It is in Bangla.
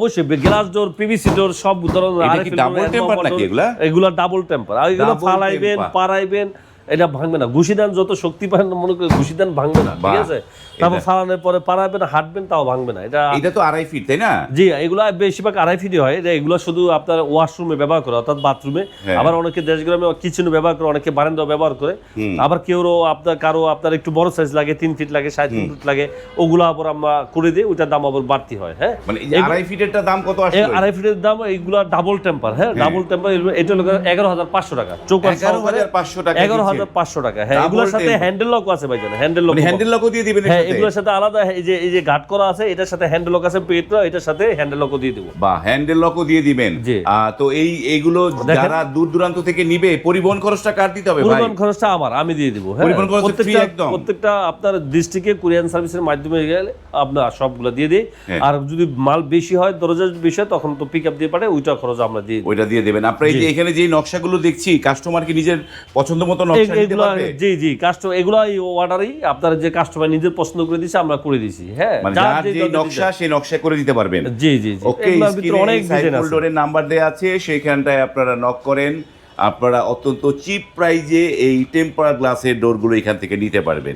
অবশ্যই গ্লাস ডোর, পিভিসি ডোর সব ধরনের এগুলা ডাবল টেম্পার। আর এগুলো ফালাইবেন, পারাইবেন, এটা ভাঙবে না। ঘুষিদান যত শক্তি পান মনে করে ঘুষিদান ভাঙবে না, ঠিক আছে? তারপর ফালানোর পরে পারাবেন, হাঁটবেন, তাও ভাঙবে না। এটা তো 2.5 ফিট, তাই না? জি, এগুলো বেশিরভাগ 2.5 ফিটই হয়। এগুলো শুধু আপনার ওয়াশরুমে ব্যবহার করে, অর্থাৎ বাথরুমে। আবার অনেকে দেশগ্রামে কিচেনে ব্যবহার করে, অনেকে বারান্দাও ব্যবহার করে। আবার কারো আপনার একটু বড় সাইজ লাগে, 3 ফিট লাগে, 3.5 ফিট লাগে, ওগুলো আবার আমরা করে দিই। ওইটার দাম আবার বাড়তি হয়। হ্যাঁ, মানে 2.5 ফিটেরটা দাম কত আসলে? 2.5 ফিটের দাম এইগুলা ডাবল টেম্পার। হ্যাঁ, ডাবল টেম্পার এটা হলো 11,500 টাকা। 11,500 টাকা। 11,500 টাকা। হ্যাঁ, এগুলোর সাথে হ্যান্ডেল লক আছে ভাইজান। হ্যান্ডেল লকও দিয়ে দিবেন। হ্যাঁ, এগুলোর সাথে আলাদা এই যে গার্ড করা আছে, এটার সাথে হ্যান্ডেল লক আছে, এটার সাথে হ্যান্ডেল লকও দিয়ে দেব। বাহ, হ্যান্ডেল লকও দিয়ে দিবেন। তো এইগুলো যারা দূর দূরান্ত থেকে নিবে, পরিবহন খরচটা কার দিতে হবে ভাই? পরিবহন খরচটা আমি দিয়ে দেব। হ্যাঁ, পরিবহন খরচ ফ্রি একদম। প্রত্যেকটা আপনার ডিস্ট্রিক্টে কুরিয়ার সার্ভিসের মাধ্যমে গেলে আপনার সবগুলো দিয়ে দেই। আর যদি মাল বেশি হয়, দরজার বেশি হয়, তখন তো পিকআপ দিয়ে পাঠাই, ওইটা খরচ আমরা দিয়ে দিই। ওইটা দিয়ে দেবেন। আপনারা এই যে এখানে যে নকশাগুলো দেখছি, কাস্টমার কি নিজের পছন্দ মতো নকশা দিতে পারবে? জি, কাস্টমার এগুলো অর্ডারই আপনার যে কাস্টমার নিজের পছন্দ করে দিয়েছে, আমরা করে দিয়েছি। হ্যাঁ, মানে যার যে নকশা, সেই নকশা করে দিতে পারবেন। জি। ওকে, অনেক সাইফুল ডোরের নাম্বার দেয়া আছে, সেইখানটায় আপনারা নক করেন। আপনারা অত্যন্ত চিপ প্রাইজে এই টেম্পার গ্লাসের ডোরগুলো এখান থেকে নিতে পারবেন।